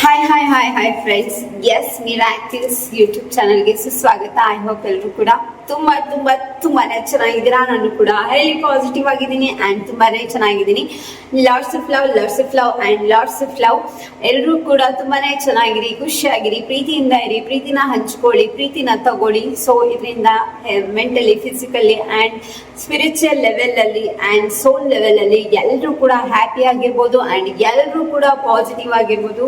Hi friends. S ಮಿರಾಕ್ಲ್ಸ್ YouTube ಚಾನಲ್ಗೆ ಸುಸ್ವಾಗತ. I hope ಎಲ್ಲರೂ ಕೂಡ ತುಂಬಾನೇ ಚೆನ್ನಾಗಿದ್ದೀರಾ. ನಾನು ಕೂಡ ಹೈಲಿ ಪಾಸಿಟಿವ್ ಆಗಿದ್ದೀನಿ ಅಂಡ್ ತುಂಬಾನೇ ಚೆನ್ನಾಗಿದ್ದೀನಿ. Lots of love and lots of love. ಎಲ್ಲರೂ ಕೂಡ ತುಂಬಾನೇ ಚೆನ್ನಾಗಿರಿ, ಖುಷಿಯಾಗಿರಿ, ಪ್ರೀತಿಯಿಂದ ಇರಿ, ಪ್ರೀತಿನ ಹಂಚ್ಕೊಳ್ಳಿ, ಪ್ರೀತಿನ ತಗೊಳ್ಳಿ. ಸೊ ಇದರಿಂದ mentally, physically and spiritual level ಅಲ್ಲಿ ಅಂಡ್ ಸೋಲ್ ಲೆವೆಲ್ ಅಲ್ಲಿ ಎಲ್ಲರೂ ಕೂಡ ಹ್ಯಾಪಿ ಆಗಿರ್ಬೋದು ಅಂಡ್ ಎಲ್ಲರೂ ಕೂಡ ಪಾಸಿಟಿವ್ ಆಗಿರ್ಬೋದು.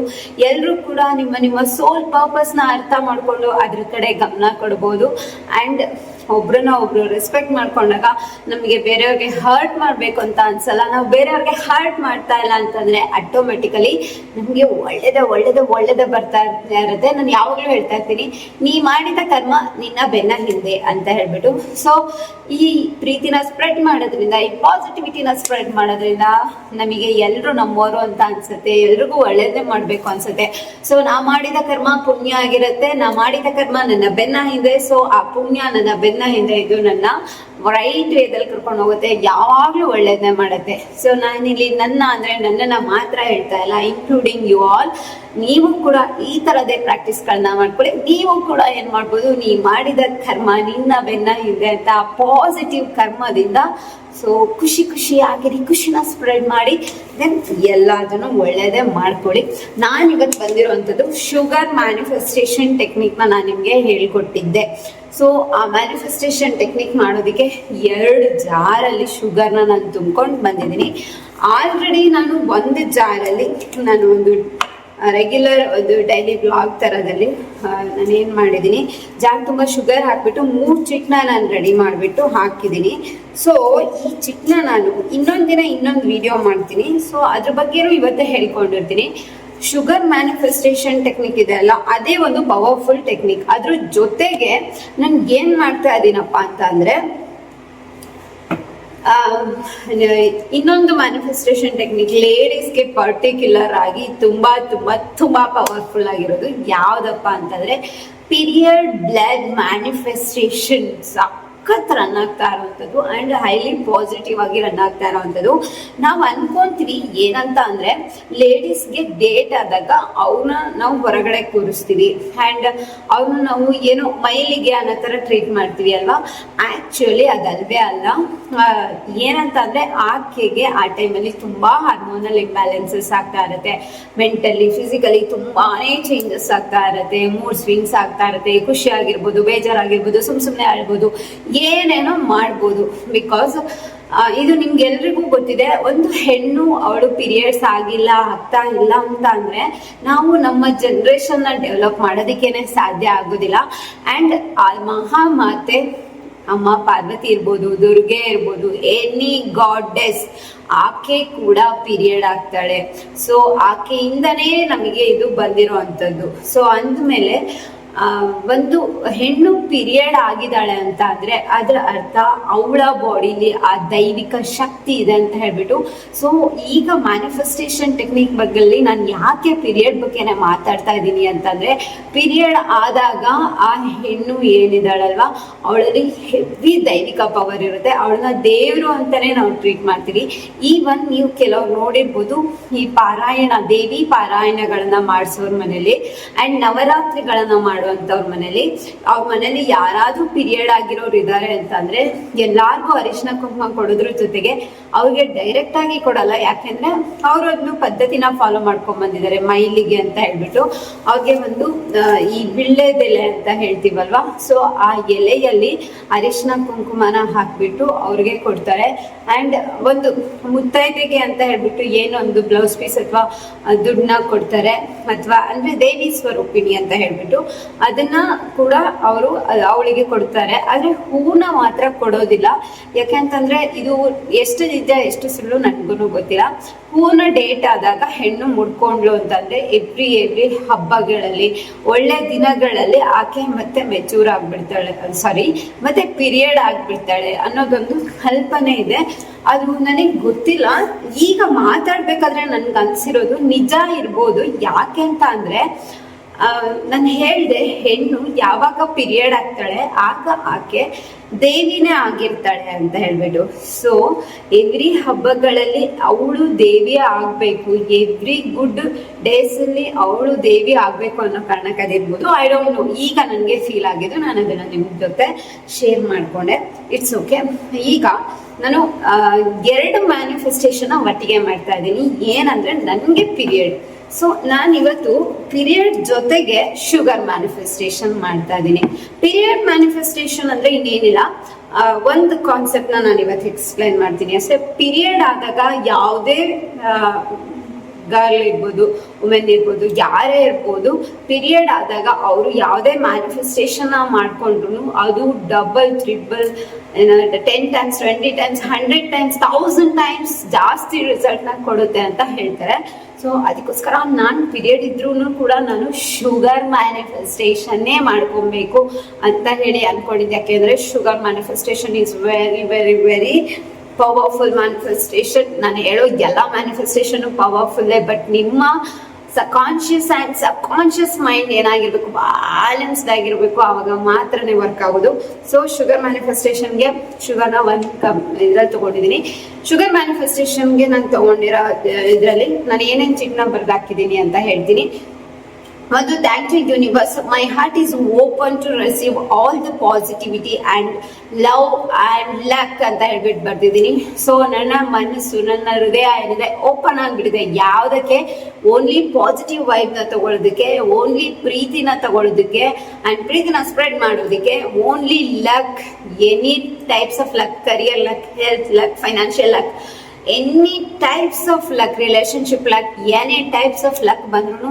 ಎಲ್ಲರೂ ಕೂಡ ನಿಮ್ಮ ಸೋಲ್ ಪರ್ಪಸ್ ನ ಅರ್ಥ ಮಾಡ್ಕೊಂಡು ಅದ್ರ ಕಡೆ ಗಮನ ಕೊಡ್ಬೋದು. ಅಂಡ್ ಒಬ್ರನ್ನ ಒಬ್ರು ರೆಸ್ಪೆಕ್ಟ್ ಮಾಡ್ಕೊಂಡಾಗ ನಮಗೆ ಬೇರೆಯವ್ರಿಗೆ ಹರ್ಟ್ ಮಾಡ್ಬೇಕು ಅಂತ ಅನ್ಸಲ್ಲ. ನಾವು ಬೇರೆಯವ್ರಿಗೆ ಹರ್ಟ್ ಮಾಡ್ತಾ ಇಲ್ಲ ಅಂತಂದ್ರೆ ಆಟೋಮೆಟಿಕಲಿ ನಮ್ಗೆ ಒಳ್ಳೇದೇ ಬರ್ತಾ ಇರುತ್ತೆ. ನಾನು ಯಾವಾಗ್ಲೂ ಹೇಳ್ತಾ ಇರ್ತೀನಿ, ನೀ ಮಾಡಿದ ಕರ್ಮ ನಿನ್ನ ಬೆನ್ನ ಹಿಂದೆ ಅಂತ ಹೇಳ್ಬಿಟ್ಟು. ಸೊ ಈ ಪ್ರೀತಿನ ಸ್ಪ್ರೆಡ್ ಮಾಡೋದ್ರಿಂದ, ಈ ಪಾಸಿಟಿವಿಟಿನ ಸ್ಪ್ರೆಡ್ ಮಾಡೋದ್ರಿಂದ ನಮಗೆ ಎಲ್ರು ನಮ್ಮವರು ಅಂತ ಅನ್ಸುತ್ತೆ, ಎಲ್ರಿಗೂ ಒಳ್ಳೇದೇ ಮಾಡ್ಬೇಕು ಅನ್ಸುತ್ತೆ. ಸೊ ನಾ ಮಾಡಿದ ಕರ್ಮ ಪುಣ್ಯ ಆಗಿರುತ್ತೆ, ನಾ ಮಾಡಿದ ಕರ್ಮ ನನ್ನ ಬೆನ್ನ ಹಿಂದೆ. ಸೊ ಆ ಪುಣ್ಯ ನನ್ನ ಬೆನ್ನ ಹಿಂದೆ ಇದು ನನ್ನ ರೈಟ್ ವೇದಲ್ಲಿ ಕರ್ಕೊಂಡು ಹೋಗುತ್ತೆ, ಯಾವಾಗ್ಲೂ ಒಳ್ಳೇದನ್ನೇ ಮಾಡುತ್ತೆ. ಸೊ ನಾನಿಲ್ಲಿ ನನ್ನನ್ನ ಮಾತ್ರ ಹೇಳ್ತಾ ಇಲ್ಲ, ಇನ್ಕ್ಲೂಡಿಂಗ್ ಯು ಆಲ್. ನೀವು ಕೂಡ ಈ ತರದೇ ಪ್ರಾಕ್ಟೀಸ್ಗಳನ್ನ ಮಾಡ್ಕೊಳ್ಳಿ. ನೀವು ಕೂಡ ಏನ್ ಮಾಡ್ಬೋದು, ನೀ ಮಾಡಿದ ಕರ್ಮ ನಿನ್ನ ಬೆನ್ನ ಹಿಂದೆ ಅಂತ ಪಾಸಿಟಿವ್ ಕರ್ಮದಿಂದ ಸೊ ಖುಷಿಯಾಗಿರಿ, ಖುಷಿನ ಸ್ಪ್ರೆಡ್ ಮಾಡಿ, ದೆನ್ ಎಲ್ಲದನ್ನು ಒಳ್ಳೇದೇ ಮಾಡ್ಕೊಳ್ಳಿ. ನಾನು ಇವತ್ತು ಬಂದಿರುವಂಥದ್ದು ಶುಗರ್ ಮ್ಯಾನಿಫೆಸ್ಟೇಷನ್ ಟೆಕ್ನಿಕ್ನ ನಾನು ನಿಮಗೆ ಹೇಳ್ಕೊಟ್ಟಿದ್ದೆ. ಸೊ ಆ ಮ್ಯಾನಿಫೆಸ್ಟೇಷನ್ ಟೆಕ್ನಿಕ್ ಮಾಡೋದಕ್ಕೆ 2 ಜಾರಲ್ಲಿ ಶುಗರ್ನ ನಾನು ತುಂಬ್ಕೊಂಡು ಬಂದಿದ್ದೀನಿ. ಆಲ್ರೆಡಿ ನಾನು ಒಂದು ಜಾರಲ್ಲಿ ನಾನು ಒಂದು ರೆಗ್ಯುಲರ್ ಒಂದು ಡೈಲಿ ಬ್ಲಾಗ್ ಥರದಲ್ಲಿ ನಾನೇನು ಮಾಡಿದ್ದೀನಿ, ಜಾರ್ ತುಂಬ ಶುಗರ್ ಹಾಕ್ಬಿಟ್ಟು 3 ಚಿಟ್ನ ನಾನು ರೆಡಿ ಮಾಡಿಬಿಟ್ಟು ಹಾಕಿದ್ದೀನಿ. ಸೊ ಈ ಚಿಟ್ನ ನಾನು ಇನ್ನೊಂದು ದಿನ ಇನ್ನೊಂದು ವಿಡಿಯೋ ಮಾಡ್ತೀನಿ. ಸೊ ಅದ್ರ ಬಗ್ಗೆನೂ ಇವತ್ತೇ ಹೇಳ್ಕೊಂಡಿರ್ತೀನಿ. ಶುಗರ್ ಮ್ಯಾನಿಫೆಸ್ಟೇಷನ್ ಟೆಕ್ನಿಕ್ ಇದೆ ಅಲ್ಲ, ಅದೇ ಒಂದು ಪವರ್ಫುಲ್ ಟೆಕ್ನಿಕ್. ಅದ್ರ ಜೊತೆಗೆ ನಾನು ಏನ್ ಮಾಡ್ತಾ ಇದ್ದೀನಪ್ಪ ಅಂತ ಅಂದ್ರೆ, ಇನ್ನೊಂದು ಮ್ಯಾನಿಫೆಸ್ಟೇಷನ್ ಟೆಕ್ನಿಕ್ ಲೇಡೀಸ್ಗೆ ಪರ್ಟಿಕ್ಯುಲರ್ ಆಗಿ ತುಂಬಾ ಪವರ್ಫುಲ್ ಆಗಿರೋದು ಯಾವ್ದಪ್ಪ ಅಂತಂದ್ರೆ ಪೀರಿಯಡ್ ಬ್ಲಡ್ ಮ್ಯಾನಿಫೆಸ್ಟೇಷನ್. ರನ್ ಆಗ್ತಾ ಇರುವಂಥದ್ದು ಅಂಡ್ ಹೈಲಿ ಪಾಸಿಟಿವ್ ಆಗಿ ರನ್ ಆಗ್ತಾ ಇರುವಂಥದ್ದು. ನಾವು ಅನ್ಕೊಂತೀವಿ ಏನಂತ ಅಂದ್ರೆ, ಲೇಡೀಸ್ಗೆ ಡೇಟ್ ಆದಾಗ ಅವ್ರನ್ನ ನಾವು ಹೊರಗಡೆ ಕೂರಿಸ್ತೀವಿ ಅಂಡ್ ಅವ್ರನ್ನ ನಾವು ಏನೋ ಮೈಲಿಗೆ ಅನ್ನೋ ತರ ಟ್ರೀಟ್ ಮಾಡ್ತೀವಿ ಅಲ್ವಾ. ಆಕ್ಚುಲಿ ಅದಲ್ವೇ ಅಲ್ಲ. ಏನಂತ ಅಂದ್ರೆ ಆಕೆಗೆ ಆ ಟೈಮಲ್ಲಿ ತುಂಬಾ ಹಾರ್ಮೋನಲ್ ಇಂಬ್ಯಾಲೆನ್ಸಸ್ ಆಗ್ತಾ ಇರುತ್ತೆ, ಮೆಂಟಲಿ ಫಿಸಿಕಲಿ ತುಂಬಾನೇ ಚೇಂಜಸ್ ಆಗ್ತಾ ಇರುತ್ತೆ, ಮೂಡ್ ಸ್ವಿಂಗ್ಸ್ ಆಗ್ತಾ ಇರುತ್ತೆ, ಖುಷಿ ಆಗಿರ್ಬೋದು, ಬೇಜಾರಾಗಿರ್ಬೋದು, ಸುಮ್ನೆ ಆಡ್ಬೋದು, ಏನೇನೋ ಮಾಡ್ಬೋದು. ಬಿಕಾಸ್ ಇದು ನಿಮ್ಗೆಲ್ರಿಗೂ ಗೊತ್ತಿದೆ, ಒಂದು ಹೆಣ್ಣು ಅವಳು ಪೀರಿಯಡ್ಸ್ ಆಗ್ತಾ ಇಲ್ಲ ಅಂತ ಅಂದ್ರೆ ನಾವು ನಮ್ಮ ಜನರೇಷನ್ ನ ಡೆವಲಪ್ ಮಾಡೋದಕ್ಕೇನೆ ಸಾಧ್ಯ ಆಗೋದಿಲ್ಲ. ಅಂಡ್ ಆ ಮಹಾಮಾತೆ ಅಮ್ಮ ಪಾರ್ವತಿ ಇರ್ಬೋದು, ದುರ್ಗೆ ಇರ್ಬೋದು, ಎನಿ ಗಾಡೆಸ್, ಆಕೆ ಕೂಡ ಪೀರಿಯಡ್ ಆಗ್ತಾಳೆ. ಸೊ ಆಕೆಯಿಂದನೇ ನಮಗೆ ಇದು ಬಂದಿರುವಂಥದ್ದು. ಸೊ ಅಂದ್ಮೇಲೆ ಒಂದು ಹೆಣ್ಣು ಪೀರಿಯಡ್ ಆಗಿದ್ದಾಳೆ ಅಂತ ಅಂದ್ರೆ ಅದರ ಅರ್ಥ ಅವಳ ಬಾಡಿಲಿ ಆ ದೈವಿಕ ಶಕ್ತಿ ಇದೆ ಅಂತ ಹೇಳ್ಬಿಟ್ಟು. ಸೊ ಈಗ ಮ್ಯಾನಿಫೆಸ್ಟೇಷನ್ ಟೆಕ್ನಿಕ್ ಬಗ್ಗೆ ನಾನು ಯಾಕೆ ಪೀರಿಯಡ್ ಬಗ್ಗೆನೆ ಮಾತಾಡ್ತಾ ಇದ್ದೀನಿ ಅಂತಂದ್ರೆ, ಪೀರಿಯಡ್ ಆದಾಗ ಆ ಹೆಣ್ಣು ಏನಿದಾಳಲ್ವಾ ಅವಳಲ್ಲಿ ಹೆವಿ ದೈವಿಕ ಪವರ್ ಇರುತ್ತೆ. ಅವಳನ್ನ ದೇವರು ಅಂತಾನೆ ನಾವು ಟ್ರೀಟ್ ಮಾಡ್ತೀವಿ. ಈವನ್ ನೀವು ಕೆಲವ್ರು ನೋಡಿರ್ಬೋದು, ಈ ದೇವಿ ಪಾರಾಯಣಗಳನ್ನ ಮಾಡಿಸೋರ್ ಮನೇಲಿ ಅಂಡ್ ನವರಾತ್ರಿಗಳನ್ನ ಮಾಡುವಂತವ್ರ ಮನೇಲಿ, ಅವ್ರ ಮನೇಲಿ ಯಾರಾದ್ರೂ ಪೀರಿಯಡ್ ಆಗಿರೋರು ಇದ್ದಾರೆ ಅಂತಂದ್ರೆ ಎಲ್ಲಾರ್ಗು ಅರಿಶಿನ ಕುಂಕುಮ ಕೊಡೋದ್ರ ಜೊತೆಗೆ ಅವ್ರಿಗೆ ಡೈರೆಕ್ಟ್ ಆಗಿ ಕೊಡಲ್ಲ. ಯಾಕೆಂದ್ರೆ ಅವ್ರು ಅದನ್ನ ಪದ್ಧತಿನ ಫಾಲೋ ಮಾಡ್ಕೊಂಡ್ ಬಂದಿದ್ದಾರೆ, ಮೈಲಿಗೆ ಅಂತ ಹೇಳ್ಬಿಟ್ಟು. ಅವ್ರಿಗೆ ಒಂದು ಈ ವಿಳ್ಳೆದೆಲೆ ಅಂತ ಹೇಳ್ತೀವಲ್ವಾ, ಸೊ ಆ ಎಲೆಯಲ್ಲಿ ಅರಿಶಿನ ಕುಂಕುಮನ ಹಾಕ್ಬಿಟ್ಟು ಅವ್ರಿಗೆ ಕೊಡ್ತಾರೆ. ಅಂಡ್ ಒಂದು ಮುತ್ತೈದೆಗೆ ಅಂತ ಹೇಳ್ಬಿಟ್ಟು ಏನೋ ಒಂದು ಬ್ಲೌಸ್ ಪೀಸ್ ಅಥವಾ ದುಡ್ಡನ್ನ ಕೊಡ್ತಾರೆ, ಅಥವಾ ಅಂದ್ರೆ ದೇವಿ ಸ್ವರೂಪಿಣಿ ಅಂತ ಹೇಳ್ಬಿಟ್ಟು ಅದನ್ನ ಕೂಡ ಅವರು ಅವಳಿಗೆ ಕೊಡ್ತಾರೆ. ಆದ್ರೆ ಹೂನ ಮಾತ್ರ ಕೊಡೋದಿಲ್ಲ. ಯಾಕೆಂತಂದ್ರೆ ಇದು ಎಷ್ಟು ನಿಜ ಎಷ್ಟು ಸುಳ್ಳು ನನ್ಗೂ ಗೊತ್ತಿಲ್ಲ. ಹೂನ ಡೇಟ್ ಆದಾಗ ಹೆಣ್ಣು ಮುಡ್ಕೊಂಡ್ಲು ಅಂತಂದ್ರೆ ಎವ್ರಿ ಹಬ್ಬಗಳಲ್ಲಿ, ಒಳ್ಳೆ ದಿನಗಳಲ್ಲಿ ಆಕೆ ಮತ್ತೆ ಮೆಚೂರ್ ಆಗ್ಬಿಡ್ತಾಳೆ, ಮತ್ತೆ ಪೀರಿಯಡ್ ಆಗ್ಬಿಡ್ತಾಳೆ ಅನ್ನೋದೊಂದು ಕಲ್ಪನೆ ಇದೆ. ಅದು ನನಗೆ ಗೊತ್ತಿಲ್ಲ. ಈಗ ಮಾತಾಡ್ಬೇಕಾದ್ರೆ ನನ್ಗೆ ಅನ್ಸಿರೋದು ನಿಜ ಇರ್ಬೋದು. ಯಾಕೆ ಅಂತ ಅಂದ್ರೆ, ನಾನು ಹೇಳ್ದೆ, ಹೆಣ್ಣು ಯಾವಾಗ ಪೀರಿಯಡ್ ಆಗ್ತಾಳೆ ಆಗ ಆಕೆ ದೇವಿನೇ ಆಗಿರ್ತಾಳೆ ಅಂತ ಹೇಳ್ಬಿಟ್ಟು. ಸೊ ಎವ್ರಿ ಹಬ್ಬಗಳಲ್ಲಿ ಅವಳು ದೇವಿಯೇ ಆಗ್ಬೇಕು, ಎವ್ರಿ ಗುಡ್ ಡೇಸ್ ಅಲ್ಲಿ ಅವಳು ದೇವಿ ಆಗ್ಬೇಕು ಅನ್ನೋ ಕಾರಣಕ್ಕೆ ಅದಿರ್ಬೋದು. ಐ ಡೋಂಟ್ ನೋ, ಈಗ ನನಗೆ ಫೀಲ್ ಆಗಿದ್ದು, ನಾನು ಅದನ್ನ ನಿಮ್ ಜೊತೆ ಶೇರ್ ಮಾಡ್ಕೊಂಡೆ. It's okay. ಈಗ ನಾನು 2 ಮ್ಯಾನಿಫೆಸ್ಟೇಷನ್ ಒಟ್ಟಿಗೆ ಮಾಡ್ತಾ ಇದ್ದೀನಿ. ಏನಂದ್ರೆ ನನಗೆ ಪೀರಿಯಡ್, ಸೊ ನಾನು ಇವತ್ತು ಪೀರಿಯಡ್ ಜೊತೆಗೆ ಶುಗರ್ ಮ್ಯಾನಿಫೆಸ್ಟೇಷನ್ ಮಾಡ್ತಾ ಇದ್ದೀನಿ. ಪೀರಿಯಡ್ ಮ್ಯಾನಿಫೆಸ್ಟೇಷನ್ ಅಂದ್ರೆ ಇನ್ನೇನಿಲ್ಲ, ಒಂದು ಕಾನ್ಸೆಪ್ಟ್ ನಾನು ಇವತ್ತು ಎಕ್ಸ್ಪ್ಲೈನ್ ಮಾಡ್ತೀನಿ ಅಷ್ಟೇ. ಪೀರಿಯಡ್ ಆದಾಗ ಯಾವುದೇ ಗರ್ಲ್ ಇರ್ಬೋದು, ವುಮೆನ್ ಇರ್ಬೋದು, ಯಾರೇ ಇರ್ಬೋದು, ಪೀರಿಯಡ್ ಆದಾಗ ಅವರು ಯಾವುದೇ ಮ್ಯಾನಿಫೆಸ್ಟೇಷನ್ ಮಾಡ್ಕೊಂಡ್ರು ಅದು double, triple, 10 times, 20 times, 100 times, 1000 times ಜಾಸ್ತಿ ರಿಸಲ್ಟ್ ನ ಕೊಡುತ್ತೆ ಅಂತ ಹೇಳ್ತಾರೆ. ಸೊ ಅದಕ್ಕೋಸ್ಕರ ನಾನು ಪೀರಿಯಡ್ ಇದ್ರೂ ಕೂಡ ನಾನು ಶುಗರ್ ಮ್ಯಾನಿಫೆಸ್ಟೇಷನ್ನೇ ಮಾಡ್ಕೊಬೇಕು ಅಂತ ಹೇಳಿ ಅನ್ಕೊಂಡಿದ್ದೆ. ಯಾಕೆಂದ್ರೆ sugar manifestation is very very very powerful manifestation. ನಾನು ಹೇಳೋ ಎಲ್ಲ ಮ್ಯಾನಿಫೆಸ್ಟೇಷನ್ ಪವರ್ಫುಲ್ಲೇ, ಬಟ್ ನಿಮ್ಮ conscious and subconscious mind ಏನಾಗಿರ್ಬೇಕು, ಬ್ಯಾಲೆನ್ಸ್ಡ್ ಆಗಿರ್ಬೇಕು, ಆವಾಗ ಮಾತ್ರನೇ ವರ್ಕ್ ಆಗೋದು. ಸೊ ಶುಗರ್ ಮ್ಯಾನಿಫೆಸ್ಟೇಷನ್ಗೆ ಶುಗರ್ನ 1 ಕಪ್ ಇದ್ರಲ್ಲಿ ತಗೊಂಡಿದ್ದೀನಿ. ಶುಗರ್ ಮ್ಯಾನಿಫೆಸ್ಟೇಷನ್ಗೆ ನಾನು ತಗೊಂಡಿರೋ ಇದರಲ್ಲಿ ನಾನು ಏನೇನು ಚಿನ್ನ ಬರ್ದಾಕಿದ್ದೀನಿ ಅಂತ ಹೇಳ್ತೀನಿ. ಒಂದು, thank you universe, my heart is open to receive all the positivity and love and luck ಅಂತ ಹೇಳ್ಬಿಟ್ಟು ಬರ್ತಿದ್ದೀನಿ. ಸೊ ನನ್ನ ಮನಸ್ಸು, ನನ್ನ ಹೃದಯ ಏನಿದೆ ಓಪನ್ ಆಗಿಬಿಟ್ಟಿದೆ ಯಾವುದಕ್ಕೆ, ಓನ್ಲಿ ಪಾಸಿಟಿವ್ ವೈಬ್ನ ತಗೊಳ್ಳೋದಕ್ಕೆ, ಓನ್ಲಿ ಪ್ರೀತಿನ ತಗೊಳ್ಳೋದಕ್ಕೆ ಆ್ಯಂಡ್ ಪ್ರೀತಿನ ಸ್ಪ್ರೆಡ್ ಮಾಡೋದಕ್ಕೆ, only luck, any types of luck, career luck, health luck, financial luck, any types of luck, relationship luck, any types of luck ಬಂದ್ರೂ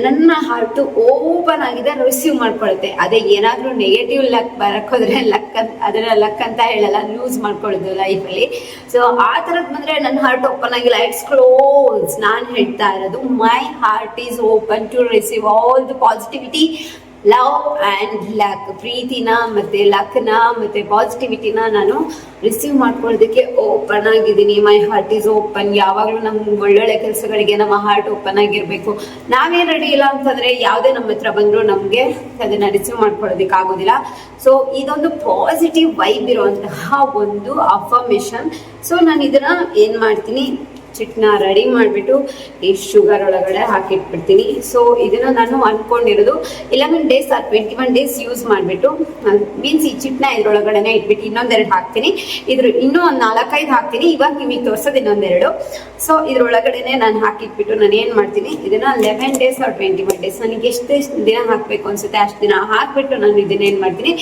ನನ್ನ ಹಾರ್ಟು ಓಪನ್ ಆಗಿದೆ, ರಿಸೀವ್ ಮಾಡ್ಕೊಳುತ್ತೆ. ಅದೇ ಏನಾದರೂ ನೆಗೆಟಿವ್ ಲಕ್ ಬರಕೋದ್ರೆ ಲಕ್ ಅಂತ, ಅದನ್ನ ಲಕ್ ಅಂತ ಹೇಳಲ್ಲ, ಲೂಸ್ ಮಾಡ್ಕೊಳ್ಳೋದು ಲೈಫಲ್ಲಿ. ಸೊ ಆ ಥರದ್ದು ಬಂದರೆ ನನ್ನ ಹಾರ್ಟ್ ಓಪನ್ ಆಗಿಲ್ಲ, ಇಟ್ಸ್ ಕ್ಲೋಸ್. ನಾನು ಹೇಳ್ತಾ ಇರೋದು my heart is open to receive all the positivity, love and luck, ಪ್ರೀತಿನ ಮತ್ತೆ ಲಕ್ನ ಮತ್ತೆ ಪಾಸಿಟಿವಿಟಿನ ನಾನು ರಿಸೀವ್ ಮಾಡ್ಕೊಳ್ಳೋದಕ್ಕೆ ಓಪನ್ ಆಗಿದ್ದೀನಿ. ಮೈ ಹಾರ್ಟ್ ಈಸ್ ಓಪನ್. ಯಾವಾಗಲೂ ನಮ್ಮ ಒಳ್ಳೊಳ್ಳೆ ಕೆಲಸಗಳಿಗೆ ನಮ್ಮ ಹಾರ್ಟ್ ಓಪನ್ ಆಗಿರಬೇಕು. ನಾವೇ ರೆಡಿ ಇಲ್ಲ ಅಂತಂದರೆ ಯಾವುದೇ ನಮ್ಮ ಹತ್ರ ಬಂದರೂ ನಮಗೆ ಅದನ್ನು ರಿಸೀವ್ ಮಾಡ್ಕೊಳ್ಳೋದಕ್ಕೆ ಆಗೋದಿಲ್ಲ. ಸೊ ಇದೊಂದು ಪಾಸಿಟಿವ್ ವೈಬ್ ಇರುವಂತಹ ಒಂದು ಅಫರ್ಮೇಷನ್. ಸೊ ನಾನು ಇದನ್ನು ಏನು ಮಾಡ್ತೀನಿ, ಚಿಟ್ನ ರೆಡಿ ಮಾಡಿಬಿಟ್ಟು ಈ ಶುಗರ್ ಒಳಗಡೆ ಹಾಕಿಟ್ಬಿಡ್ತೀನಿ. ಸೊ ಇದನ್ನ ನಾನು ಅನ್ಕೊಂಡಿರೋದು 11 ಡೇಸ್ ಆರ್ 21 ಡೇಸ್ ಯೂಸ್ ಮಾಡಿಬಿಟ್ಟು, ಮೀನ್ಸ್ ಈ ಚಿಟ್ನ ಇದ್ರೊಳಗಡೆನೆ ಇಟ್ಬಿಟ್ಟು ಇನ್ನೊಂದೆರಡು ಹಾಕ್ತೀನಿ, ಇನ್ನೂ ಒಂದು 4-5 ಹಾಕ್ತೀನಿ. ಇವಾಗ ನಿಮಗೆ ತೋರಿಸೋದು ಇನ್ನೊಂದೆರಡು. ಸೊ ಇದ್ರೊಳಗಡೆನೆ ನಾನು ಹಾಕಿಟ್ಬಿಟ್ಟು ನಾನು ಏನು ಮಾಡ್ತೀನಿ, ಇದನ್ನ 11 ಡೇಸ್ ಆರ್ 21 ಡೇಸ್, ನನಗೆ ಎಷ್ಟು ದಿನ ಹಾಕಬೇಕು ಅನ್ಸುತ್ತೆ ಅಷ್ಟು ದಿನ ಹಾಕ್ಬಿಟ್ಟು ನಾನು ಇದನ್ನ ಏನು ಮಾಡ್ತೀನಿ,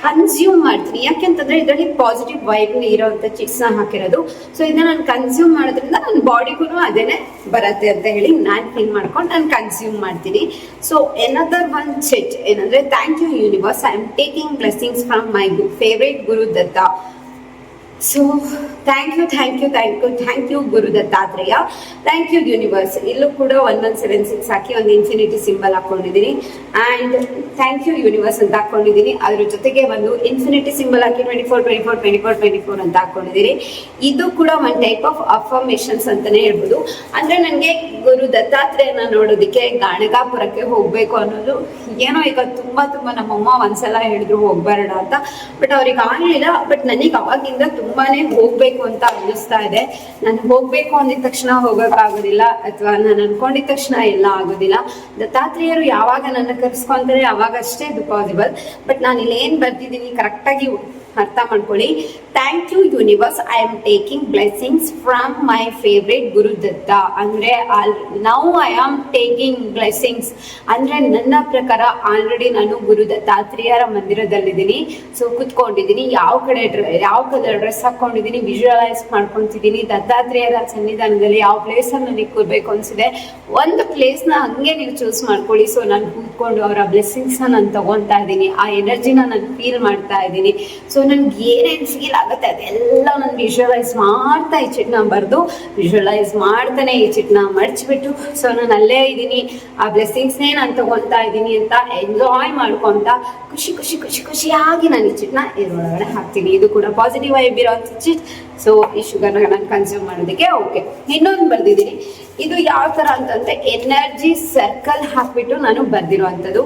ಕನ್ಸ್ಯೂಮ್ ಮಾಡ್ತೀನಿ. ಯಾಕೆಂತಂದ್ರೆ ಇದರಲ್ಲಿ ಪಾಸಿಟಿವ್ ವೈಬ್ ಇರೋಂಥ ಚಿಟ್ಸ್ನ ಹಾಕಿರೋದು. ಸೊ ಇದನ್ನ ನಾನು ಕನ್ಸ್ಯೂಮ್ ಮಾಡೋದ್ರಿಂದ ನನ್ನ ಬಾಡಿಗೂ ಅದೇನೆ ಬರುತ್ತೆ ಅಂತ ಹೇಳಿ ನಾನು ಥಿಂಕ್ ಮಾಡ್ಕೊಂಡು ನಾನು ಕನ್ಸ್ಯೂಮ್ ಮಾಡ್ತೀನಿ. ಸೊ ಎನದರ್ ಒನ್ ಚಿಟ್ ಏನಂದ್ರೆ, thank you universe, I am taking blessings from my favourite Guru Datta. So thank you Guru Dattatreya, thank you universe. ಇಲ್ಲೂ ಕೂಡ 1176 ಹಾಕಿ ಒಂದು ಇನ್ಫಿನಿಟಿ ಸಿಂಬಲ್ ಹಾಕೊಂಡಿದ್ದೀನಿ ಆ್ಯಂಡ್ ಥ್ಯಾಂಕ್ ಯು ಯೂನಿವರ್ಸ್ ಅಂತ ಹಾಕೊಂಡಿದ್ದೀನಿ. ಅದ್ರ ಜೊತೆಗೆ ಒಂದು ಇನ್ಫಿನಿಟಿ ಸಿಂಬಲ್ ಹಾಕಿ 24 ಅಂತ ಹಾಕೊಂಡಿದ್ದೀನಿ. ಇದು ಕೂಡ ಒಂದು ಟೈಪ್ ಆಫ್ ಅಫರ್ಮೇಷನ್ಸ್ ಅಂತಾನೆ ಹೇಳ್ಬೋದು. ಅಂದ್ರೆ ನನಗೆ ಗುರು ದತ್ತಾತ್ರೇಯನ ನೋಡೋದಕ್ಕೆ ಗಾಣಗಾಪುರಕ್ಕೆ ಹೋಗ್ಬೇಕು ಅನ್ನೋದು ಏನೋ, ಈಗ ತುಂಬಾ ನಮ್ಮಮ್ಮ ಒಂದ್ಸಲ ಹೇಳಿದ್ರು ಹೋಗ್ಬಾರಣ ಅಂತ, ಬಟ್ ಅವ್ರಿಗೆ ಆಗ್ಲಿಲ್ಲ. ಬಟ್ ನನಗೆ ಅವಾಗಿಂದ ತುಂಬಾನೇ ಹೋಗ್ಬೇಕು ಅಂತ ಅನ್ನಿಸ್ತಾ ಇದೆ. ನಾನು ಹೋಗ್ಬೇಕು ಅಂದಿದ ತಕ್ಷಣ ಹೋಗೋಕ್ಕಾಗೋದಿಲ್ಲ, ಅಥವಾ ನಾನು ಅನ್ಕೊಂಡಿದ ತಕ್ಷಣ ಎಲ್ಲ ಆಗೋದಿಲ್ಲ. ದತ್ತಾತ್ರೇಯರು ಯಾವಾಗ ನನ್ನ ಕರೆಸ್ಕೊಂತಾರೆ ಅವಾಗ ಅಷ್ಟೇ ಇದು ಪಾಸಿಬಲ್. ಬಟ್ ನಾನು ಇಲ್ಲಿ ಏನ್ ಬರ್ತಿದ್ದೀನಿ ಕರೆಕ್ಟಾಗಿ ಅರ್ಥ ಮಾಡ್ಕೊಳ್ಳಿ. Thank you universe, I am taking blessings from my favourite Guru Datta. ಅಂದ್ರೆ now I am taking blessings ಅಂದ್ರೆ ನನ್ನ ಪ್ರಕಾರ ಆಲ್ರೆಡಿ ನಾನು ಗುರು ದತ್ತಾತ್ರೇಯರ ಮಂದಿರದಲ್ಲಿದ್ದೀನಿ. ಸೊ ಕುತ್ಕೊಂಡಿದ್ದೀನಿ, ಯಾವ ಕಲರ್ ಡ್ರೆಸ್ ಹಾಕೊಂಡಿದ್ದೀನಿ ವಿಜುವಲೈಸ್ ಮಾಡ್ಕೊಂತಿದ್ದೀನಿ. ದತ್ತಾತ್ರೇಯರ ಸನ್ನಿಧಾನದಲ್ಲಿ ಯಾವ ಪ್ಲೇಸಲ್ಲಿ ನನಗೆ ಕೂರ್ಬೇಕು ಅನ್ಸಿದೆ, ಒಂದು ಪ್ಲೇಸ್ನ ಹಂಗೆ ನೀವು ಚೂಸ್ ಮಾಡ್ಕೊಳ್ಳಿ. ಸೊ ನಾನು ಕೂತ್ಕೊಂಡು ಅವರ ಬ್ಲೆಸ್ಸಿಂಗ್ಸ್ನ ನಾನು ತಗೊತಾ ಇದ್ದೀನಿ, ಆ ಎನರ್ಜಿನ ನಾನು ಫೀಲ್ ಮಾಡ್ತಾ ಇದ್ದೀನಿ. ಸೊ ನನ್ಗೆ ಏನೇನು ಫೀಲ್ ಆಗುತ್ತೆ ಅದೆಲ್ಲ ನಾನು ವಿಜುವಲೈಸ್ ಮಾಡ್ತಾ ಈ ಚಿಟ್ನ ಬರೆದು ವಿಜುವಲೈಸ್ ಮಾಡ್ತಾನೆ ಈ ಚಿಟ್ನ ಮಡ್ಚಿಬಿಟ್ಟು, ಸೊ ನಾನು ಅಲ್ಲೇ ಇದ್ದೀನಿ, ಆ ಬ್ಲೆಸ್ಸಿಂಗ್ಸ್ನೇ ನಾನು ತಗೊತಾ ಇದ್ದೀನಿ ಅಂತ ಎಂಜಾಯ್ ಮಾಡ್ಕೊಂತ ಖುಷಿಯಾಗಿ ನಾನು ಈ ಚಿಟ್ನ ಇದ್ರೊಳಗಡೆ ಹಾಕ್ತೀನಿ. ಇದು ಕೂಡ ಪಾಸಿಟಿವ್ ವೈಬ್ ಇರೋ ಚಿಟ್. ಸೊ ಈ ಶುಗರ್ನ ನಾನು ಕನ್ಸ್ಯೂಮ್ ಮಾಡೋದಕ್ಕೆ ಓಕೆ. ಇನ್ನೊಂದು ಬರ್ದಿದ್ದೀನಿ, ಇದು ಯಾವ ಥರ ಅಂತಂದ್ರೆ ಎನರ್ಜಿ ಸರ್ಕಲ್ ಹಾಕ್ಬಿಟ್ಟು ನಾನು ಬರ್ದಿರುವಂಥದ್ದು.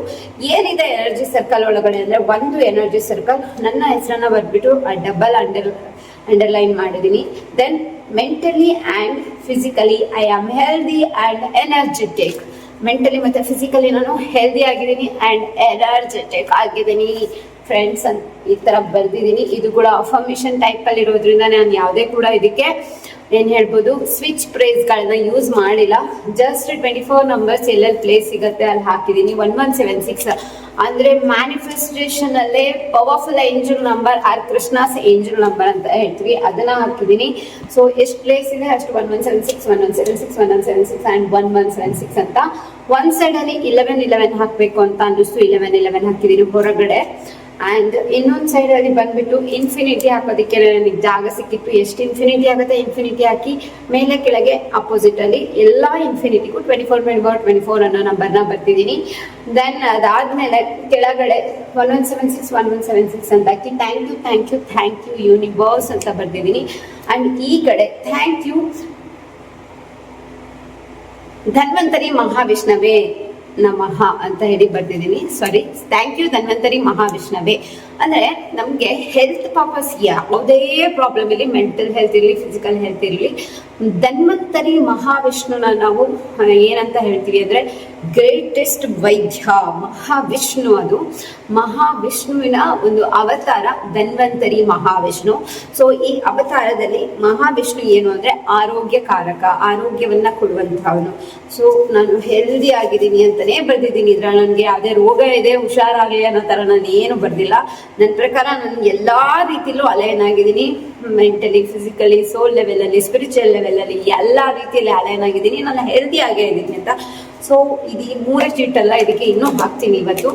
ಏನಿದೆ ಎನರ್ಜಿ ಸರ್ಕಲ್ ಒಳಗಡೆ ಅಂದರೆ, ಒಂದು ಎನರ್ಜಿ ಸರ್ಕಲ್ ನನ್ನ ಹೆಸರನ್ನ ಬರ್ಬಿಟ್ಟು ಡಬಲ್ ಅಂಡರ್ಲೈನ್ ಮಾಡಿದ್ದೀನಿ. Then mentally and physically I am healthy and energetic. Mentally ಮತ್ತು ಫಿಸಿಕಲಿ ನಾನು ಹೆಲ್ದಿ ಆಗಿದ್ದೀನಿ ಆ್ಯಂಡ್ ಎನರ್ಜೆಟಿಕ್ ಆಗಿದ್ದೀನಿ ಫ್ರೆಂಡ್ಸ್ ಅಂತ ಈ ಥರ ಬರ್ದಿದ್ದೀನಿ. ಇದು ಕೂಡ ಅಫರ್ಮೇಷನ್ ಟೈಪಲ್ಲಿ ಇರೋದ್ರಿಂದ ನಾನು ಯಾವುದೇ ಕೂಡ ಇದಕ್ಕೆ ಏನು ಹೇಳ್ಬೋದು ಸ್ವಿಚ್ ಪ್ರೇಸ್ಗಳನ್ನ ಯೂಸ್ ಮಾಡಿಲ್ಲ. ಜಸ್ಟ್ 24 ನಂಬರ್ಸ್ ಎಲ್ಲೆಲ್ಲಿ ಪ್ಲೇಸ್ ಸಿಗುತ್ತೆ ಅಲ್ಲಿ ಹಾಕಿದ್ದೀನಿ. 1176 ಅಂದರೆ ಮ್ಯಾನಿಫೆಸ್ಟೇಷನ್ ಅಲ್ಲೇ powerful angel number or Krishna's angel number ಅಂತ ಹೇಳ್ತೀವಿ, ಅದನ್ನ ಹಾಕಿದ್ದೀನಿ. ಸೊ ಎಷ್ಟು ಪ್ಲೇಸ್ ಇದೆ ಅಷ್ಟು 1176 1176 1176 ಆ್ಯಂಡ್ 1176 ಅಂತ. ಒಂದು ಸೈಡಲ್ಲಿ 1111 ಹಾಕಬೇಕು ಅಂತ ಅನ್ನಿಸ್ತು, 1111 ಹಾಕಿದ್ದೀನಿ ಹೊರಗಡೆ. ಆ್ಯಂಡ್ ಇನ್ನೊಂದು ಸೈಡಲ್ಲಿ ಬಂದ್ಬಿಟ್ಟು ಇನ್ಫಿನಿಟಿ ಹಾಕೋದಕ್ಕೆ ನನಗೆ ಜಾಗ ಸಿಕ್ಕಿತ್ತು. ಎಷ್ಟು ಇನ್ಫಿನಿಟಿ ಆಗುತ್ತೆ ಇನ್ಫಿನಿಟಿ ಹಾಕಿ ಮೇಲೆ ಕೆಳಗೆ ಅಪೋಸಿಟಲ್ಲಿ ಎಲ್ಲ ಇನ್ಫಿನಿಟಿಗೂ 24 ಅನ್ನೋ ನಂಬರ್ನ ಬರ್ತಿದ್ದೀನಿ. ದೆನ್ ಅದಾದಮೇಲೆ ಕೆಳಗಡೆ 1176 1176 ಅಂತ ಹಾಕಿ ಥ್ಯಾಂಕ್ ಯು ಯೂನಿವರ್ಸ್ ಅಂತ ಬರ್ತಿದ್ದೀನಿ. ಆ್ಯಂಡ್ ಈ ಕಡೆ ಥ್ಯಾಂಕ್ ಯು ಧನ್ವಂತರಿ ಮಹಾವಿಷ್ಣವೇ ನಮಃ ಅಂತ ಹೇಳಿ ಬರ್ತಿದ್ದೀನಿ. ಸಾರಿ, ಥ್ಯಾಂಕ್ ಯು ಧನ್ವಂತರಿ ಮಹಾವಿಷ್ಣವೇ. ಅಂದರೆ ನಮಗೆ ಹೆಲ್ತ್ ಪರ್ಪಸ್ ಯಾವುದೇ ಪ್ರಾಬ್ಲಮ್ ಇರಲಿ, ಮೆಂಟಲ್ ಹೆಲ್ತ್ ಇರಲಿ, ಫಿಸಿಕಲ್ ಹೆಲ್ತ್ ಇರಲಿ, ಧನ್ವಂತರಿ ಮಹಾವಿಷ್ಣುನ ನಾವು ಏನಂತ ಹೇಳ್ತೀವಿ ಅಂದರೆ ಗ್ರೇಟೆಸ್ಟ್ ವೈದ್ಯ ಮಹಾವಿಷ್ಣು. ಅದು ಮಹಾವಿಷ್ಣುವಿನ ಒಂದು ಅವತಾರ ಧನ್ವಂತರಿ ಮಹಾವಿಷ್ಣು. ಸೊ ಈ ಅವತಾರದಲ್ಲಿ ಮಹಾವಿಷ್ಣು ಏನು ಅಂದರೆ ಆರೋಗ್ಯಕಾರಕ, ಆರೋಗ್ಯವನ್ನ ಕೊಡುವಂಥವನು. ಸೊ ನಾನು ಹೆಲ್ದಿ ಆಗಿದ್ದೀನಿ ಅಂತಲೇ ಬರ್ದಿದ್ದೀನಿ. ಇದ್ರಲ್ಲಿ ನನಗೆ ಯಾವುದೇ ರೋಗ ಇದೆ ಹುಷಾರಾಗಲಿ ಅನ್ನೋ ಥರ ನಾನು ಏನು ಬರ್ದಿಲ್ಲ. ನನ್ನ ಪ್ರಕಾರ ನಾನು ಎಲ್ಲ ರೀತಿಯಲ್ಲೂ ಅಲೈನ್ ಆಗಿದ್ದೀನಿ. ಮೆಂಟಲಿ, ಫಿಸಿಕಲಿ, ಸೋಲ್ ಲೆವೆಲಲ್ಲಿ, ಸ್ಪಿರಿಚುವಲ್ ಲೆವೆಲಲ್ಲಿ ಎಲ್ಲ ರೀತಿಯಲ್ಲಿ ಅಲೈನ್ ಆಗಿದ್ದೀನಿ. ನಾನು ಹೆಲ್ದಿ ಆಗೇ ಇದ್ದೀನಿ ಅಂತ. ಸೊ ಇದು 3 ಶೀಟಲ್ಲ, ಇದಕ್ಕೆ ಇನ್ನೂ ಹಾಕ್ತೀನಿ ಇವತ್ತು.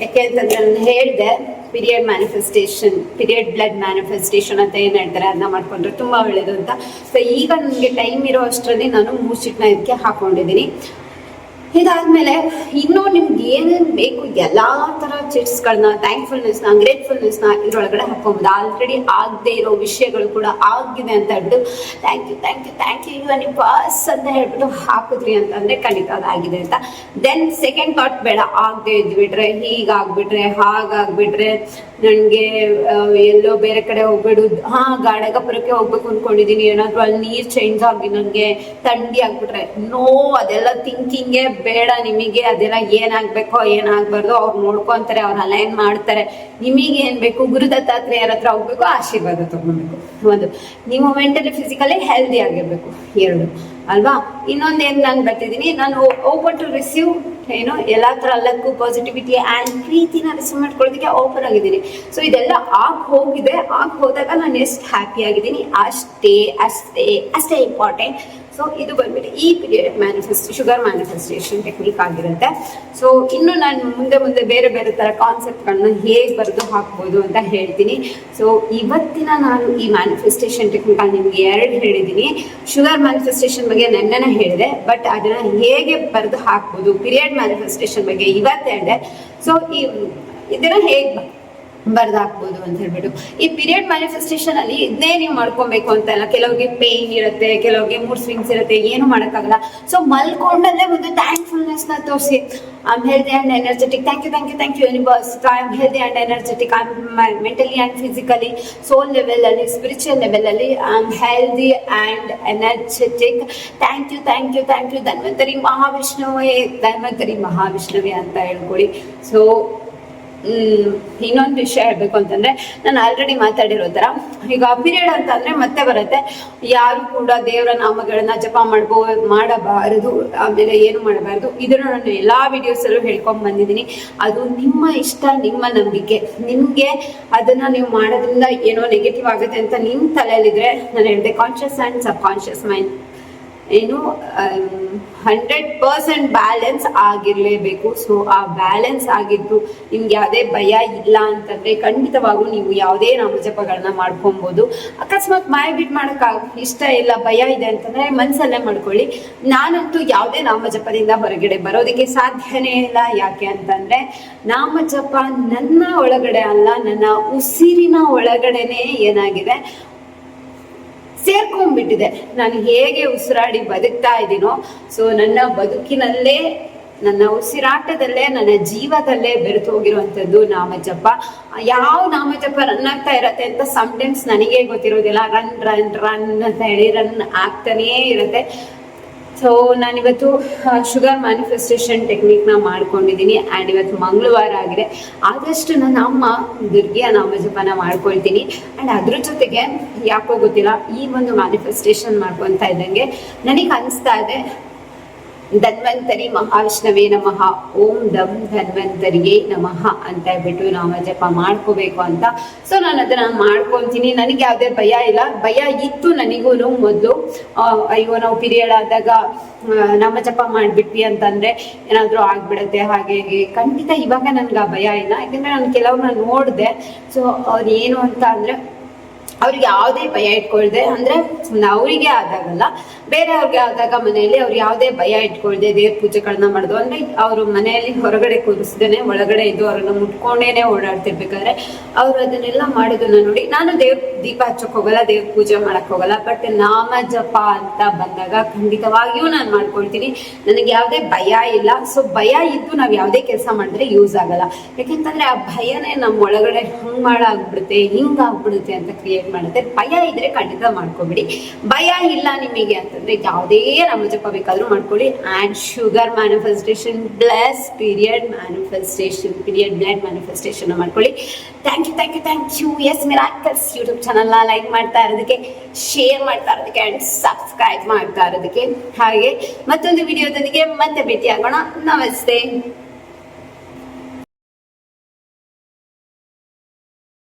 ಯಾಕೆ ಅಂತಂದ್ರೆ ನಾನು ಹೇಳಿದೆ period manifestation, period blood manifestation ಅಂತ ಏನು ಹೇಳ್ತಾರೆ ಅದನ್ನ ಮಾಡ್ಕೊಂಡ್ರೆ ತುಂಬ ಒಳ್ಳೇದು ಅಂತ. ಸೊ ಈಗ ನನಗೆ ಟೈಮ್ ಇರೋ ಅಷ್ಟರಲ್ಲಿ ನಾನು 3 ಶೀಟ್ನ ಇದಕ್ಕೆ ಹಾಕೊಂಡಿದ್ದೀನಿ. ಇದಾದ್ಮೇಲೆ ಇನ್ನೂ ನಿಮ್ಗೆ ಏನೇನು ಬೇಕು ಎಲ್ಲ ಥರ ಚಿಟ್ಸ್ಗಳನ್ನ, ಥ್ಯಾಂಕ್ಫುಲ್ನೆಸ್ನ, ಗ್ರೇಟ್ಫುಲ್ನೆಸ್ನ ಇದ್ರೊಳಗಡೆ ಹಾಕ್ಕೊಬೋದು. ಆಲ್ರೆಡಿ ಆಗದೆ ಇರೋ ವಿಷಯಗಳು ಕೂಡ ಆಗಿದೆ ಅಂತ ಹೇಳ್ಬಿಟ್ಟು ಥ್ಯಾಂಕ್ ಯು ಯೂನಿವರ್ಸ್ ಅಂತ ಹೇಳ್ಬಿಟ್ಟು ಹಾಕಿದ್ರಿ ಅಂತಂದರೆ ಖಂಡಿತ ಅದಾಗಿದೆ ಅಂತ. ದೆನ್ ಸೆಕೆಂಡ್ ಥಾಟ್ ಬೇಡ, ಆಗದೆ ಇದ್ಬಿಟ್ರೆ, ಹೀಗಾಗ್ಬಿಟ್ರೆ, ಹಾಗಾಗ್ಬಿಟ್ರೆ, ನನಗೆ ಎಲ್ಲೋ ಬೇರೆ ಕಡೆ ಹೋಗ್ಬಿಡುದು, ಗಾಡಗಪುರಕ್ಕೆ ಹೋಗ್ಬೇಕು ಅಂದ್ಕೊಂಡಿದ್ದೀನಿ, ಏನಾದರೂ ಅಲ್ಲಿ ನೀರು ಚೇಂಜ್ ಆಗಿ ನನಗೆ ಥಂಡಿ ಆಗ್ಬಿಟ್ರೆ, ನೋ, ಅದೆಲ್ಲ ಥಿಂಕಿಂಗೇ ಬೇಡ ನಿಮಗೆ. ಅದೆಲ್ಲ ಏನಾಗಬೇಕೋ ಏನಾಗಬಾರ್ದು ಅವ್ರು ನೋಡ್ಕೊತಾರೆ, ಅವ್ರು ಅಲೈನ್ ಮಾಡ್ತಾರೆ. ನಿಮಗೆ ಏನು ಬೇಕು, ಗುರು ದತ್ತಾತ್ರೇಯರ ಹತ್ರ ಹೋಗ್ಬೇಕು, ಆಶೀರ್ವಾದ ತಗೊಳ್ಬೇಕು. ಒಂದು, ನೀವು ಮೆಂಟಲಿ ಫಿಸಿಕಲಿ ಹೆಲ್ದಿ ಆಗಿರ್ಬೇಕು, 2 ಅಲ್ವಾ. ಇನ್ನೊಂದೇನು ನಾನು ಬರ್ತಿದ್ದೀನಿ, ನಾನು ಓಪನ್ ಟು ರಿಸೀವ್, ಏನು ಎಲ್ಲ ಥರ ಎಲ್ಲದಕ್ಕೂ ಪಾಸಿಟಿವಿಟಿ ಆ್ಯಂಡ್ ಪ್ರೀತಿನ ರಿಸೀವ್ ಮಾಡ್ಕೊಳ್ಳೋದಕ್ಕೆ ಓಪನ್ ಆಗಿದ್ದೀನಿ. ಸೊ ಇದೆಲ್ಲ ಹೋಗಿದೆ. ಹೋದಾಗ ನಾನು ಎಷ್ಟು ಹ್ಯಾಪಿ ಆಗಿದ್ದೀನಿ ಅಷ್ಟೇ ಇಂಪಾರ್ಟೆಂಟ್. ಸೊ ಇದು ಬಂದ್ಬಿಟ್ಟು ಈ ಪೀರಿಯಡ್ ಶುಗರ್ ಮ್ಯಾನಿಫೆಸ್ಟೇಷನ್ ಟೆಕ್ನಿಕ್ ಆಗಿರುತ್ತೆ. ಸೊ ಇನ್ನು ನಾನು ಮುಂದೆ ಬೇರೆ ಥರ ಕಾನ್ಸೆಪ್ಟ್ಗಳನ್ನ ಹೇಗೆ ಬರೆದು ಹಾಕ್ಬೋದು ಅಂತ ಹೇಳ್ತೀನಿ. ಸೊ ಇವತ್ತಿನ ನಾನು ಈ ಮ್ಯಾನಿಫೆಸ್ಟೇಷನ್ ಟೆಕ್ನಿಕ್ ನಿಮ್ಗೆ 2 ಹೇಳಿದ್ದೀನಿ. ಶುಗರ್ ಮ್ಯಾನಿಫೆಸ್ಟೇಷನ್ ಬಗ್ಗೆ ನೆನ್ನೆನೇ ಹೇಳಿದೆ, ಬಟ್ ಅದನ್ನ ಹೇಗೆ ಬರೆದು ಹಾಕ್ಬೋದು, ಪೀರಿಯಡ್ ಮ್ಯಾನಿಫೆಸ್ಟೇಷನ್ ಬಗ್ಗೆ ಇವತ್ತು ಹೇಳಿದೆ. ಸೊ ಇದನ್ನ ಹೇಗೆ ಬರ್ದಾಕ್ಬೋದು ಅಂತ ಹೇಳ್ಬಿಟ್ಟು, ಈ ಪೀರಿಯಡ್ ಮ್ಯಾನಿಫೆಸ್ಟೇಷನ್ ಅಲ್ಲಿ ಇದನ್ನೇ ನೀವು ಮಾಡ್ಕೊಬೇಕು ಅಂತ ಇಲ್ಲ. ಕೆಲವ್ರಿಗೆ ಪೇಯ್ನ್ ಇರುತ್ತೆ, ಕೆಲವ್ರಿಗೆ ಮೂಡ್ ಸ್ವಿಂಗ್ಸ್ ಇರುತ್ತೆ, ಏನು ಮಾಡೋಕ್ಕಾಗಲ್ಲ. ಸೊ ಮಲ್ಕೊಂಡಲ್ಲೇ ಒಂದು ಥ್ಯಾಂಕ್ಫುಲ್ನೆಸ್ನ ತೋರಿಸಿ, I am healthy and energetic, thank you universe, I am healthy and energetic, I am mentally and physically, soul ಲೆವೆಲಲ್ಲಿ, ಸ್ಪಿರಿಚುವಲ್ ಲೆವೆಲಲ್ಲಿ I am healthy and energetic, thank you Dhanvantari ಮಹಾವಿಷ್ಣುವೇ ಅಂತ ಹೇಳ್ಕೊಳ್ಳಿ. ಸೊ ಇನ್ನೊಂದು ವಿಷಯ ಹೇಳ್ಬೇಕು ಅಂತಂದ್ರೆ, ನಾನು ಆಲ್ರೆಡಿ ಮಾತಾಡಿರೋ ಥರ ಈಗ ಪೀರಿಯಡ್ ಅಂತಂದ್ರೆ ಮತ್ತೆ ಬರುತ್ತೆ. ಯಾರು ಕೂಡ ದೇವರ ನಾಮಗಳನ್ನ ಜಪ ಮಾಡಬಾರದು, ಆಮೇಲೆ ಏನು ಮಾಡಬಾರದು. ಇದನ್ನು ನಾನು ಎಲ್ಲಾ ವಿಡಿಯೋಸಲ್ಲೂ ಹೇಳ್ಕೊಂಡ್ ಬಂದಿದ್ದೀನಿ. ಅದು ನಿಮ್ಮ ಇಷ್ಟ, ನಿಮ್ಮ ನಂಬಿಕೆ. ನಿಮ್ಗೆ ಅದನ್ನ ನೀವು ಮಾಡೋದ್ರಿಂದ ಏನೋ ನೆಗೆಟಿವ್ ಆಗುತ್ತೆ ಅಂತ ನಿಮ್ ತಲೆಯಲ್ಲಿದ್ರೆ, ನಾನು ಹೇಳಿದೆ conscious and sub conscious mind ಏನು 100% ಬ್ಯಾಲೆನ್ಸ್ ಆಗಿರಲೇಬೇಕು. ಸೊ ಆ ಬ್ಯಾಲೆನ್ಸ್ ಆಗಿದ್ದು ನಿಮ್ಗೆ ಯಾವುದೇ ಭಯ ಇಲ್ಲ ಅಂತಂದ್ರೆ ಖಂಡಿತವಾಗೂ ನೀವು ಯಾವುದೇ ನಾಮಜಪಗಳನ್ನ ಮಾಡ್ಕೊಬೋದು. ಅಕಸ್ಮಾತ್ ಬಿಟ್ಟು ಮಾಡೋಕೆ ಇಷ್ಟ ಇಲ್ಲ, ಭಯ ಇದೆ ಅಂತಂದ್ರೆ ಮನಸ್ಸಲ್ಲೇ ಮಾಡ್ಕೊಳ್ಳಿ. ನಾನಂತೂ ಯಾವುದೇ ನಾಮಜಪದಿಂದ ಹೊರಗಡೆ ಬರೋದಕ್ಕೆ ಸಾಧ್ಯನೇ ಇಲ್ಲ. ಯಾಕೆ ಅಂತಂದ್ರೆ ನಾಮಜಪ ನನ್ನ ಒಳಗಡೆ ಅಲ್ಲ, ನನ್ನ ಉಸಿರಿನ ಒಳಗಡೆನೆ ಏನಾಗಿದೆ ಸೇರ್ಕೊಂಡ್ಬಿಟ್ಟಿದೆ. ನಾನು ಹೇಗೆ ಉಸಿರಾಡಿ ಬದುಕ್ತಾ ಇದ್ದೀನೋ, ಸೊ ನನ್ನ ಬದುಕಿನಲ್ಲೇ ನನ್ನ ಉಸಿರಾಟದಲ್ಲೇ ನನ್ನ ಜೀವದಲ್ಲೇ ಬೆರೆತು ಹೋಗಿರುವಂಥದ್ದು ನಾಮಜಪ. ಯಾವ ನಾಮಜಪ ರನ್ ಆಗ್ತಾ ಇರತ್ತೆ ಅಂತ ಸಮ್ಟೈಮ್ಸ್ ನನಗೆ ಗೊತ್ತಿರೋದಿಲ್ಲ. ರನ್ ರನ್ ರನ್ ಅಂತ ಹೇಳಿ ರನ್ ಆಗ್ತಾನೇ ಇರುತ್ತೆ. ಸೊ ನಾನಿವತ್ತು ಶುಗರ್ ಮ್ಯಾನಿಫೆಸ್ಟೇಷನ್ ಟೆಕ್ನಿಕ್ನ ಮಾಡ್ಕೊಂಡಿದ್ದೀನಿ. ಆ್ಯಂಡ್ ಇವತ್ತು ಮಂಗಳವಾರ ಆಗಿದೆ. ಆದಷ್ಟು ನನ್ನ ಅಮ್ಮ ದುರ್ಗಿಯ ನಾಮಜಪನ ಮಾಡ್ಕೊಳ್ತೀನಿ. ಆ್ಯಂಡ್ ಅದ್ರ ಜೊತೆಗೆ ಯಾಕೋ ಗೊತ್ತಿಲ್ಲ, ಈ ಒಂದು ಮ್ಯಾನಿಫೆಸ್ಟೇಷನ್ ಮಾಡ್ಕೊತಾ ಇದ್ದಂಗೆ ನನಗೆ ಅನಿಸ್ತಾ ಇದೆ, ಧನ್ವಂತರಿ ಮಹಾವಿಷ್ಣವೇ ನಮಃ, ಓಂ ದಂ ಧನ್ವಂತರಿಗೆ ನಮಃ ಅಂತ ಹೇಳ್ಬಿಟ್ಟು ನಾಮಜಪ ಮಾಡ್ಕೋಬೇಕು ಅಂತ. ಸೊ ನಾನು ಅದನ್ನ ಮಾಡ್ಕೊತೀನಿ. ನನಗೆ ಯಾವುದೇ ಭಯ ಇಲ್ಲ. ಭಯ ಇತ್ತು ನನಗೂ ಮೊದಲು. ಅಯ್ಯೋ ನಾವು ಪೀರಿಯಡ್ ಆದಾಗ ನಾಮಜಪ ಮಾಡ್ಬಿಟ್ವಿ ಅಂತಂದ್ರೆ ಏನಾದ್ರೂ ಆಗ್ಬಿಡತ್ತೆ ಹಾಗೆ ಹೀಗೆ. ಖಂಡಿತ ಇವಾಗ ನನ್ಗೆ ಆ ಭಯ ಇಲ್ಲ. ಯಾಕಂದ್ರೆ ನಾನು ಕೆಲವ್ರನ್ನ ನೋಡಿದೆ. ಸೊ ಅವ್ರು ಏನು ಅಂತ ಅಂದ್ರೆ ಅವ್ರಿಗೆ ಯಾವುದೇ ಭಯ ಇಟ್ಕೊಳ್ದೆ, ಅಂದ್ರೆ ಅವರಿಗೆ ಆದಾಗಲ್ಲ ಬೇರೆಯವ್ರಿಗೆ ಆದಾಗ ಮನೆಯಲ್ಲಿ ಅವ್ರು ಯಾವುದೇ ಭಯ ಇಟ್ಕೊಳ್ದೆ ದೇವ್ರ ಪೂಜೆಗಳನ್ನ ಮಾಡೋದು. ಅಂದ್ರೆ ಅವರು ಮನೆಯಲ್ಲಿ ಹೊರಗಡೆ ಕೂರಿಸ್ದೇನೆ ಒಳಗಡೆ ಇದ್ದು ಅವ್ರನ್ನ ಮುಟ್ಕೊಂಡೇನೆ ಓಡಾಡ್ತಿರ್ಬೇಕಾದ್ರೆ ಅವ್ರು ಅದನ್ನೆಲ್ಲ ಮಾಡೋದನ್ನ ನೋಡಿ ನಾನು ದೇವ್ರ ದೀಪ ಹಚ್ಚಕ್ ಹೋಗಲ್ಲ, ದೇವ್ರ ಪೂಜೆ ಮಾಡಕ್ ಹೋಗಲ್ಲ. ಬಟ್ ನಾಮ ಜಪ ಅಂತ ಬಂದಾಗ ಖಂಡಿತವಾಗಿಯೂ ನಾನು ಮಾಡ್ಕೊಳ್ತೀನಿ. ನನಗೆ ಯಾವುದೇ ಭಯ ಇಲ್ಲ. ಸೊ ಭಯ ಇದ್ದು ನಾವ್ ಯಾವುದೇ ಕೆಲಸ ಮಾಡಿದ್ರೆ ಯೂಸ್ ಆಗಲ್ಲ. ಯಾಕೆಂತಂದ್ರೆ ಆ ಭಯನೇ ನಮ್ಮ ಒಳಗಡೆ ಹಂಗ್ ಮಾಡಾಗ್ಬಿಡುತ್ತೆ, ಹಿಂಗ್ ಆಗ್ಬಿಡುತ್ತೆ ಅಂತ ಕ್ರಿಯೇಟ್ ಮಾಡುತ್ತೆ. ಭಯ ಇದ್ರೆ ಖಂಡಿತ ಮಾಡ್ಕೊಬಿಡಿ. ಭಯ ಇಲ್ಲ ನಿಮಗೆ ಅಂತಂದ್ರೆ ಯಾವುದೇ ನಾಮಜಪ ಬೇಕಾದ್ರೂ ಮಾಡ್ಕೊಳ್ಳಿ. And sugar manifestation plus period blood manifestation ಮಾಡ್ಕೊಳ್ಳಿ. Thank you. S miracles YouTube ಚಾನಲ್ನ ಲೈಕ್ ಮಾಡ್ತಾ ಇರೋದಕ್ಕೆ, ಶೇರ್ ಮಾಡ್ತಾ ಇರೋದಕ್ಕೆ ಆ್ಯಂಡ್ ಸಬ್ಸ್ಕ್ರೈಬ್ ಮಾಡ್ತಾ ಇರೋದಕ್ಕೆ. ಹಾಗೆ ಮತ್ತೊಂದು ವಿಡಿಯೋದೊಂದಿಗೆ ಮತ್ತೆ ಭೇಟಿ ಆಗೋಣ. ನಮಸ್ತೆ.